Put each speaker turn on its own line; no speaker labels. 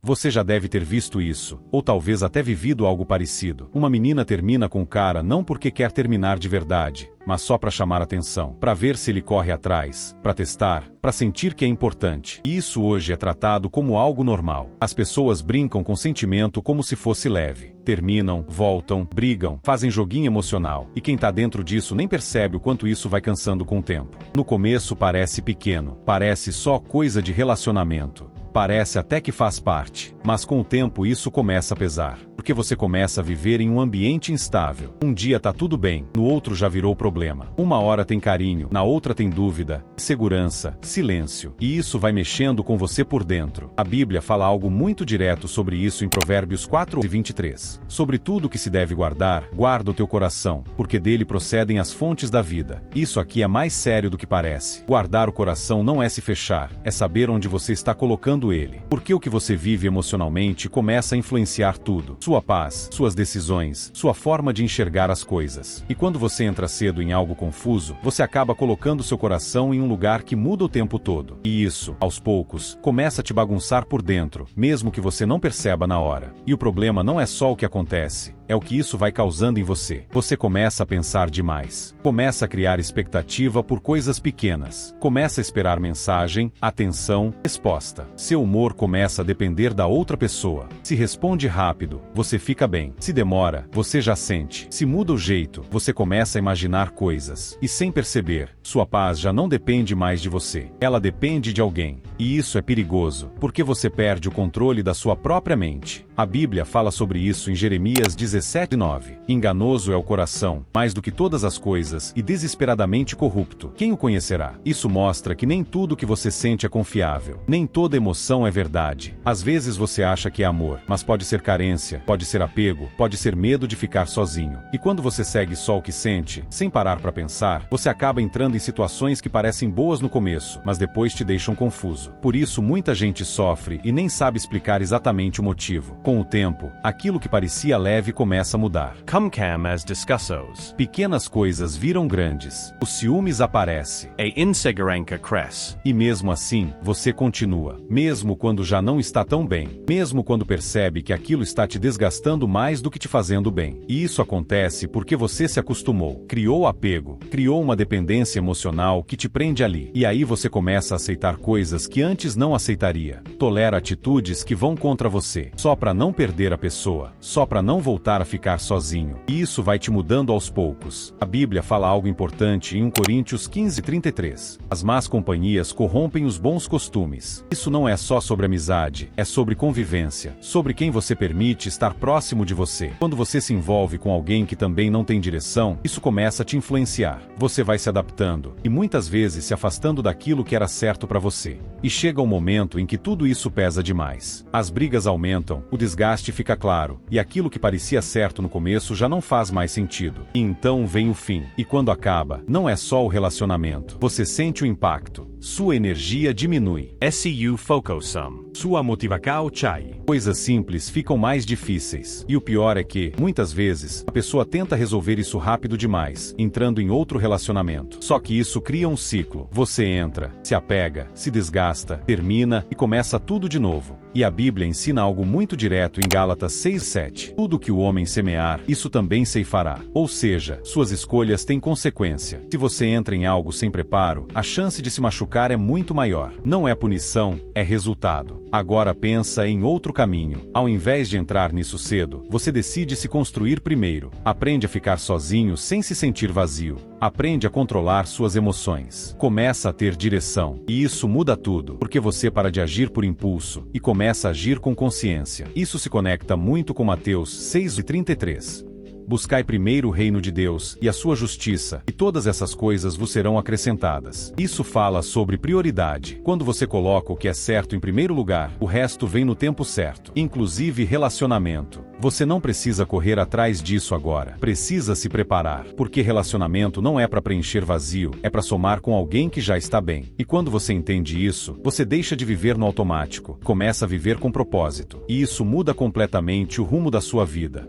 Você já deve ter visto isso, ou talvez até vivido algo parecido. Uma menina termina com o cara não porque quer terminar de verdade, mas só para chamar atenção, para ver se ele corre atrás, para testar, para sentir que é importante. E isso hoje é tratado como algo normal. As pessoas brincam com sentimento como se fosse leve. Terminam, voltam, brigam, fazem joguinho emocional. E quem tá dentro disso nem percebe o quanto isso vai cansando com o tempo. No começo parece pequeno, parece só coisa de relacionamento. Parece até que faz parte, mas com o tempo isso começa a pesar, porque você começa a viver em um ambiente instável. Um dia tá tudo bem, no outro já virou problema. Uma hora tem carinho, na outra tem dúvida, segurança, silêncio, e isso vai mexendo com você por dentro. A Bíblia fala algo muito direto sobre isso em Provérbios 4:23. Sobre tudo que se deve guardar, guarda o teu coração, porque dele procedem as fontes da vida. Isso aqui é mais sério do que parece. Guardar o coração não é se fechar, é saber onde você está colocando ele. Porque o que você vive emocionalmente começa a influenciar tudo. Sua paz, suas decisões, sua forma de enxergar as coisas. E quando você entra cedo em algo confuso, você acaba colocando seu coração em um lugar que muda o tempo todo. E isso, aos poucos, começa a te bagunçar por dentro, mesmo que você não perceba na hora. E o problema não é só o que acontece, é o que isso vai causando em você. Você começa a pensar demais. Começa a criar expectativa por coisas pequenas. Começa a esperar mensagem, atenção, resposta. Seu humor começa a depender da outra pessoa. Se responde rápido, você fica bem. Se demora, você já sente. Se muda o jeito, você começa a imaginar coisas. E sem perceber, sua paz já não depende mais de você. Ela depende de alguém. E isso é perigoso, porque você perde o controle da sua própria mente. A Bíblia fala sobre isso em Jeremias 17:9. Enganoso é o coração, mais do que todas as coisas, e desesperadamente corrupto. Quem o conhecerá? Isso mostra que nem tudo que você sente é confiável. Nem toda emoção é verdade. Às vezes você acha que é amor, mas pode ser carência, pode ser apego, pode ser medo de ficar sozinho. E quando você segue só o que sente, sem parar para pensar, você acaba entrando em situações que parecem boas no começo, mas depois te deixam confuso. Por isso muita gente sofre e nem sabe explicar exatamente o motivo. Com o tempo, aquilo que parecia leve começa a mudar.
Come as discussos.
Pequenas coisas viram grandes. O ciúmes aparece.
A insegurança cresce.
E mesmo assim, você continua. Mesmo quando já não está tão bem. Mesmo quando percebe que aquilo está te desgastando mais do que te fazendo bem. E isso acontece porque você se acostumou. Criou apego. Criou uma dependência emocional que te prende ali. E aí você começa a aceitar coisas que antes não aceitaria. Tolera atitudes que vão contra você. Só para não perder a pessoa. Só para não voltar a ficar sozinho. E isso vai te mudando aos poucos. A Bíblia fala algo importante em 1 Coríntios 15:33. As más companhias corrompem os bons costumes. Isso não é só sobre amizade, é sobre convivência, sobre quem você permite estar próximo de você. Quando você se envolve com alguém que também não tem direção, isso começa a te influenciar. Você vai se adaptando, e muitas vezes se afastando daquilo que era certo para você. E chega um momento em que tudo isso pesa demais. As brigas aumentam, o desgaste fica claro, e aquilo que parecia certo no começo já não faz mais sentido. E então vem o fim. E quando acaba, não é só o relacionamento. Você sente o impacto. Sua energia diminui.
SU focusam. Sua motivação cai.
Coisas simples ficam mais difíceis. E o pior é que, muitas vezes, a pessoa tenta resolver isso rápido demais, entrando em outro relacionamento. Só que isso cria um ciclo. Você entra, se apega, se desgasta, termina e começa tudo de novo. E a Bíblia ensina algo muito direto em Gálatas 6:7. Tudo que o homem semear, isso também ceifará. Ou seja, suas escolhas têm consequência. Se você entra em algo sem preparo, a chance de se machucar é muito maior. Não é punição, é resultado. Agora pensa em outro caminho. Ao invés de entrar nisso cedo, você decide se construir primeiro. Aprende a ficar sozinho sem se sentir vazio. Aprende a controlar suas emoções. Começa a ter direção. E isso muda tudo, porque você para de agir por impulso e começa a agir com consciência. Isso se conecta muito com Mateus 6:33. Buscai primeiro o reino de Deus e a sua justiça, e todas essas coisas vos serão acrescentadas. Isso fala sobre prioridade. Quando você coloca o que é certo em primeiro lugar, o resto vem no tempo certo, inclusive relacionamento. Você não precisa correr atrás disso agora. Precisa se preparar, porque relacionamento não é para preencher vazio, é para somar com alguém que já está bem. E quando você entende isso, você deixa de viver no automático, começa a viver com propósito. E isso muda completamente o rumo da sua vida.